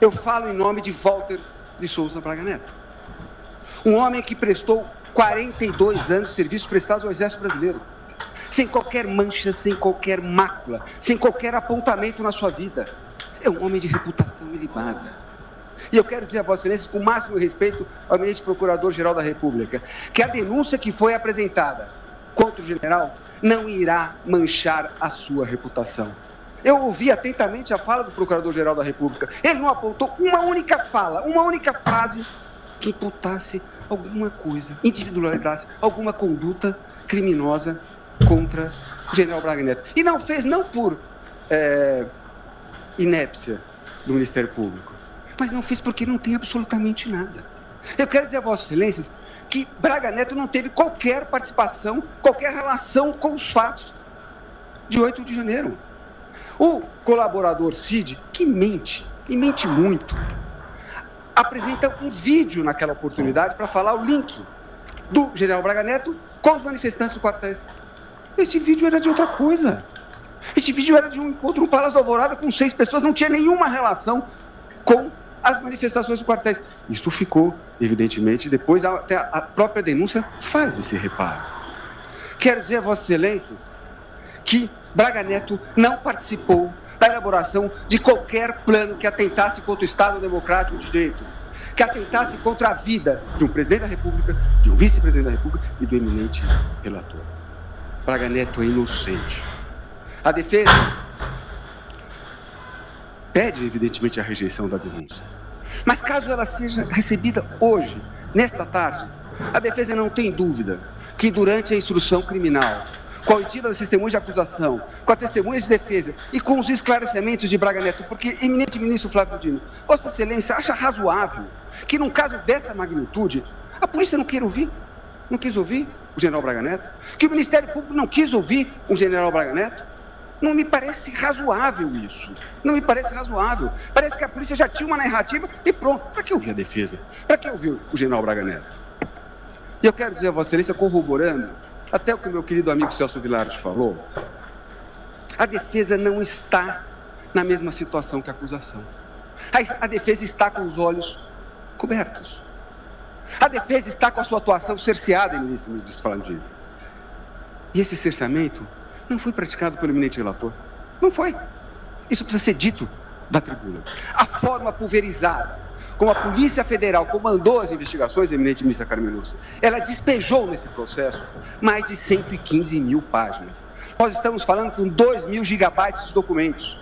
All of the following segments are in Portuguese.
Eu falo em nome de Walter de Souza Braga Neto. Um homem que prestou 42 anos de serviços prestados ao Exército Brasileiro. Sem qualquer mancha, sem qualquer mácula, sem qualquer apontamento na sua vida. É um homem de reputação ilibada. E eu quero dizer a Vossa Excelência, com o máximo respeito ao eminente Procurador-Geral da República, que a denúncia que foi apresentada contra o general não irá manchar a sua reputação. Eu ouvi atentamente a fala do Procurador-Geral da República. Ele não apontou uma única fala, uma única frase que imputasse alguma coisa, individualizasse alguma conduta criminosa contra o general Braga Neto. E não fez, não por inépcia do Ministério Público, mas não fez porque não tem absolutamente nada. Eu quero dizer a Vossas Excelências que Braga Neto não teve qualquer participação, qualquer relação com os fatos de 8 de janeiro. O colaborador Cid, que mente, e mente muito, apresenta um vídeo naquela oportunidade para falar o link do general Braga Neto com os manifestantes do quartéis. Esse vídeo era de outra coisa. Esse vídeo era de um encontro no Palácio da Alvorada com 6 pessoas, não tinha nenhuma relação com as manifestações do quartéis. Isso ficou, evidentemente, depois até a própria denúncia faz esse reparo. Quero dizer a Vossas Excelências que Braga Neto não participou da elaboração de qualquer plano que atentasse contra o Estado Democrático de Direito, que atentasse contra a vida de um presidente da República, de um vice-presidente da República e do eminente relator. Braga Neto é inocente. A defesa pede, evidentemente, a rejeição da denúncia. Mas caso ela seja recebida hoje, nesta tarde, a defesa não tem dúvida que durante a instrução criminal, com a oitiva das testemunhas de acusação, com as testemunhas de defesa e com os esclarecimentos de Braga Neto, porque, eminente ministro Flávio Dino, Vossa Excelência acha razoável que, num caso dessa magnitude, a polícia não queira ouvir, não quis ouvir o general Braga Neto, que o Ministério Público não quis ouvir o general Braga Neto? Não me parece razoável isso. Não me parece razoável. Parece que a polícia já tinha uma narrativa e pronto. Para que ouvir a defesa? Para que ouvir o general Braga Neto? E eu quero dizer a Vossa Excelência, corroborando até o que o meu querido amigo Celso Villares falou, a defesa não está na mesma situação que a acusação. A defesa está com os olhos cobertos. A defesa está com a sua atuação cerceada, ministro Falandini. E esse cerceamento não foi praticado pelo eminente relator. Não foi. Isso precisa ser dito da tribuna. A forma pulverizada como a Polícia Federal comandou as investigações, eminente ministra Carmen Lúcia, ela despejou nesse processo mais de 115 mil páginas. Nós estamos falando com 2.000 gigabytes de documentos.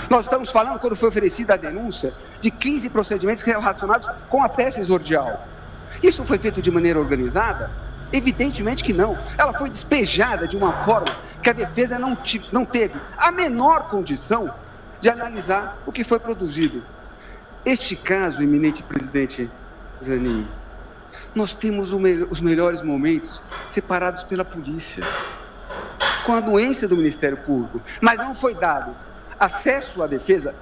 Nós estamos falando, quando foi oferecida a denúncia, de 15 procedimentos relacionados com a peça exordial. Isso foi feito de maneira organizada? Evidentemente que não. Ela foi despejada de uma forma que a defesa não teve a menor condição de analisar o que foi produzido. Este caso, eminente presidente Zanin, nós temos os melhores momentos separados pela polícia, com a anuência do Ministério Público, mas não foi dado acesso à defesa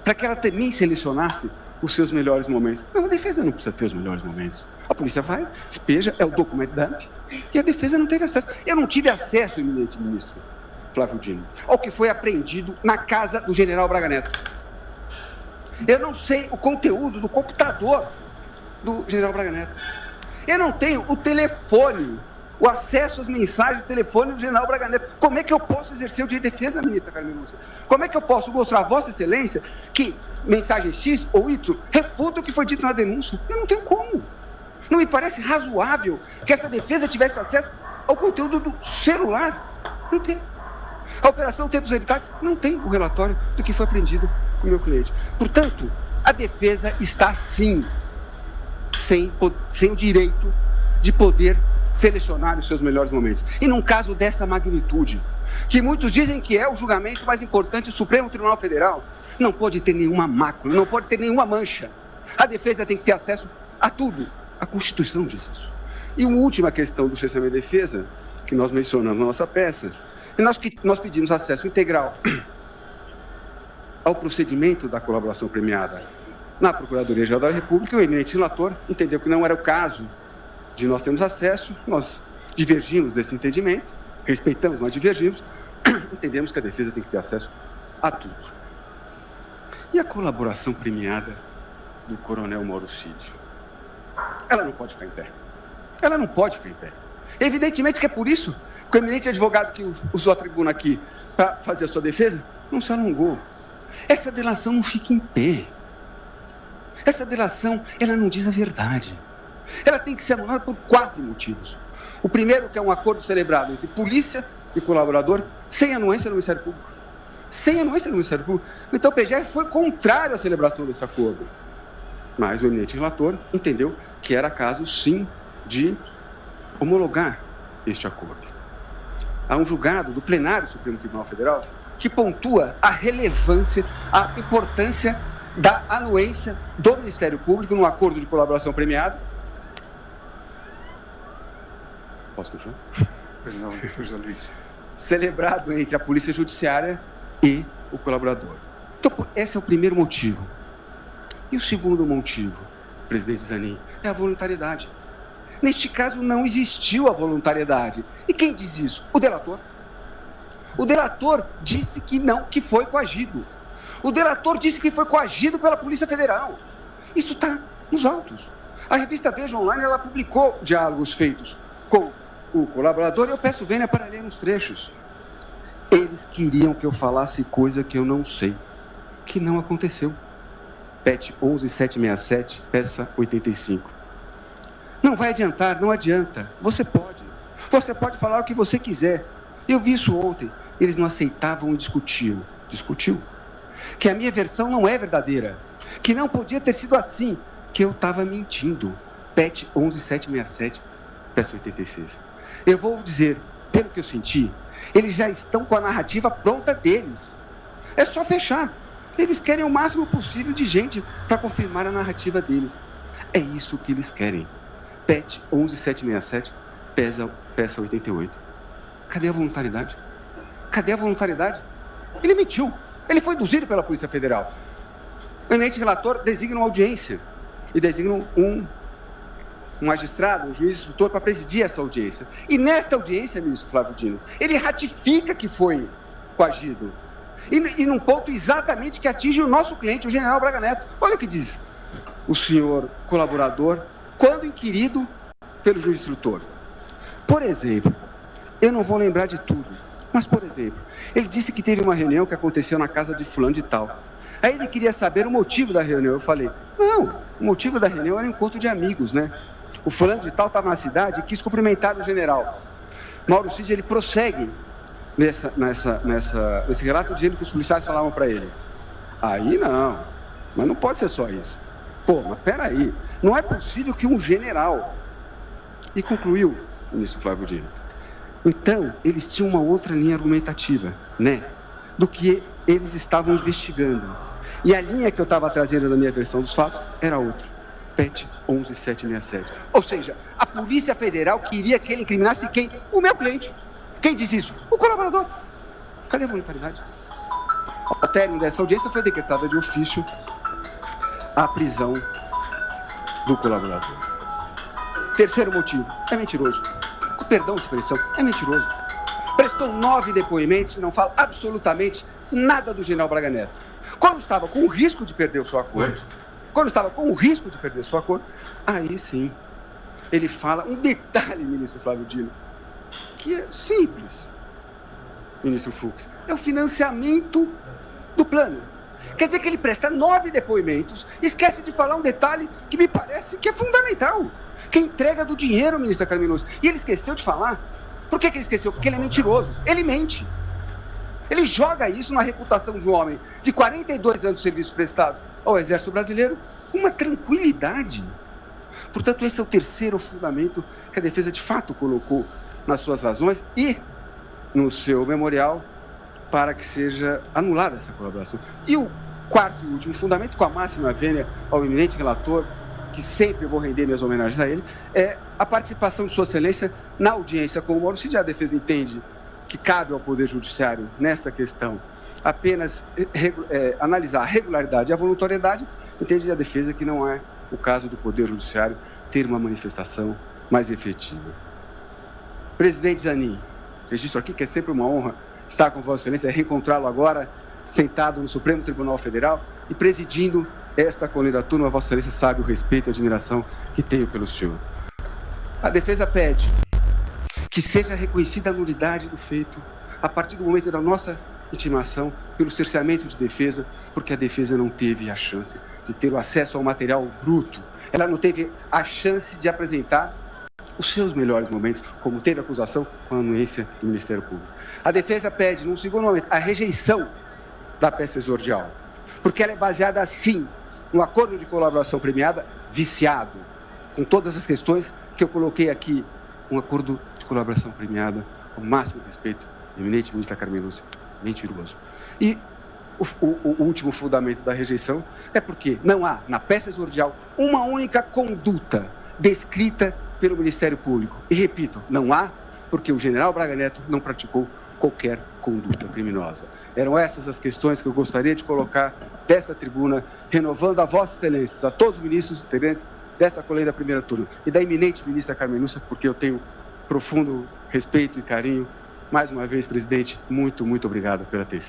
para que ela também selecionasse os seus melhores momentos. Não, a defesa não precisa ter os melhores momentos. A polícia vai, despeja, é o documento dump, e a defesa não teve acesso. Eu não tive acesso, eminente ministro Flávio Dino, ao que foi apreendido na casa do general Braga Neto. Eu não sei o conteúdo do computador do general Braga Neto. Eu não tenho o telefone, o acesso às mensagens do telefone do general Braga Neto. Como é que eu posso exercer o direito de defesa, ministra Carmen Lúcia? Como é que eu posso mostrar a Vossa Excelência que mensagem X ou Y refuta o que foi dito na denúncia? Eu não tenho como. Não me parece razoável que essa defesa tivesse acesso ao conteúdo do celular. Não tem. A Operação Tempos Evitados não tem o relatório do que foi apreendido com o meu cliente. Portanto, a defesa está, sim, sem o direito de poder selecionar os seus melhores momentos. E num caso dessa magnitude, que muitos dizem que é o julgamento mais importante do Supremo Tribunal Federal, não pode ter nenhuma mácula, não pode ter nenhuma mancha. A defesa tem que ter acesso a tudo. A Constituição diz isso. E uma última questão do cerceamento de defesa, que nós mencionamos na nossa peça, é nós pedimos acesso integral ao procedimento da colaboração premiada na Procuradoria-Geral da República. O eminente relator entendeu que não era o caso de nós termos acesso, nós divergimos desse entendimento, respeitamos, mas divergimos, entendemos que a defesa tem que ter acesso a tudo. E a colaboração premiada do coronel Mauro Cid. Ela não pode ficar em pé. Ela não pode ficar em pé. Evidentemente que é por isso que o eminente advogado que usou a tribuna aqui para fazer a sua defesa não se alongou. Essa delação não fica em pé. Essa delação, ela não diz a verdade. Ela tem que ser anulada por 4 motivos. O primeiro, que é um acordo celebrado entre polícia e colaborador, sem anuência do Ministério Público. Sem anuência do Ministério Público. Então o PGR foi contrário à celebração desse acordo. Mas o eminente relator entendeu que era caso, sim, de homologar este acordo. Há um julgado do plenário do Supremo Tribunal Federal que pontua a relevância, a importância da anuência do Ministério Público no acordo de colaboração premiado. Posso continuar? Pois não, Luiz. Celebrado entre a Polícia Judiciária e o colaborador. Então, esse é o primeiro motivo. E o segundo motivo, presidente Zanin, é a voluntariedade. Neste caso, não existiu a voluntariedade. E quem diz isso? O delator. O delator disse que não, que foi coagido. O delator disse que foi coagido pela Polícia Federal. Isso está nos autos. A revista Veja Online, ela publicou diálogos feitos com o colaborador e eu peço vênia para ler uns trechos. Eles queriam que eu falasse coisa que eu não sei, que não aconteceu. PET 11767, peça 85. Não vai adiantar, não adianta. Você pode falar o que você quiser. Eu vi isso ontem. Eles não aceitavam e discutiam. Discutiu. Que a minha versão não é verdadeira. Que não podia ter sido assim. Que eu estava mentindo. PET 11767, peça 86. Eu vou dizer, pelo que eu senti, eles já estão com a narrativa pronta deles. É só fechar. Eles querem o máximo possível de gente para confirmar a narrativa deles. É isso que eles querem. PET 11767, peça 88. Cadê a voluntariedade? Cadê a voluntariedade? Ele mentiu. Ele foi induzido pela Polícia Federal. O eminente relator designa uma audiência e designa um magistrado, um juiz instrutor para presidir essa audiência. E nesta audiência, ministro Flávio Dino, ele ratifica que foi coagido. E num ponto exatamente que atinge o nosso cliente, o general Braga Neto. Olha o que diz o senhor colaborador quando inquirido pelo juiz instrutor. Por exemplo, eu não vou lembrar de tudo, mas, por exemplo, ele disse que teve uma reunião que aconteceu na casa de fulano de tal. Aí ele queria saber o motivo da reunião. Eu falei, não, o motivo da reunião era um encontro de amigos, né? O fulano de tal estava na cidade e quis cumprimentar o general. Mauro Cid, ele prossegue nesse relato dizendo que os policiais falavam para ele. Aí não, mas não pode ser só isso. Pô, mas peraí, não é possível que um general... E concluiu, ministro Flávio Dino. Então, eles tinham uma outra linha argumentativa, né? Do que eles estavam investigando. E a linha que eu estava trazendo na minha versão dos fatos era outra. PET 11767. Ou seja, a Polícia Federal queria que ele incriminasse quem? O meu cliente. Quem diz isso? O colaborador. Cadê a voluntariedade? Ao término dessa audiência foi decretada de ofício a prisão do colaborador. Terceiro motivo, é mentiroso. Perdão a expressão, é mentiroso. Prestou 9 depoimentos e não fala absolutamente nada do general Braga Neto. Quando estava com o risco de perder o seu acordo, aí sim, ele fala um detalhe, ministro Flávio Dino, que é simples, ministro Fux, é o financiamento do plano. Quer dizer que ele presta 9 depoimentos, esquece de falar um detalhe que me parece que é fundamental, que é a entrega do dinheiro, ministra Carmen Lúcia. E ele esqueceu de falar. Por que ele esqueceu? Porque ele é mentiroso. Ele mente. Ele joga isso na reputação de um homem de 42 anos de serviço prestado ao Exército Brasileiro com uma tranquilidade. Portanto, esse é o terceiro fundamento que a defesa de fato colocou nas suas razões e no seu memorial para que seja anulada essa colaboração. E o quarto e último fundamento, com a máxima vênia ao eminente relator, que sempre vou render minhas homenagens a ele, é a participação de Sua Excelência na audiência com o Mauro Cid. A defesa entende que cabe ao Poder Judiciário, nessa questão, apenas analisar a regularidade e a voluntariedade. Entende a defesa que não é o caso do Poder Judiciário ter uma manifestação mais efetiva. Presidente Zanin, registro aqui que é sempre uma honra estar com Vossa Excelência, reencontrá-lo agora, sentado no Supremo Tribunal Federal e presidindo esta colheita turma, Vossa Excelência sabe o respeito e a admiração que tenho pelo senhor. A defesa pede que seja reconhecida a nulidade do feito a partir do momento da nossa intimação pelo cerceamento de defesa, porque a defesa não teve a chance de ter o acesso ao material bruto. Ela não teve a chance de apresentar os seus melhores momentos, como teve a acusação com a anuência do Ministério Público. A defesa pede, num segundo momento, a rejeição da peça exordial, porque ela é baseada, sim, no acordo de colaboração premiada viciado, com todas as questões que eu coloquei aqui, um acordo de colaboração premiada, com o máximo respeito, eminente ministra Carmen Lúcia, mentiroso. E o último fundamento da rejeição é porque não há, na peça exordial, uma única conduta descrita pelo Ministério Público. E repito, não há, porque o general Braga Neto não praticou qualquer conduta criminosa. Eram essas as questões que eu gostaria de colocar desta tribuna, renovando a Vossa Excelência, a todos os ministros integrantes desta colheita da primeira turma e da eminente ministra Carmen Lúcia, porque eu tenho profundo respeito e carinho. Mais uma vez, presidente, muito obrigado pela atenção.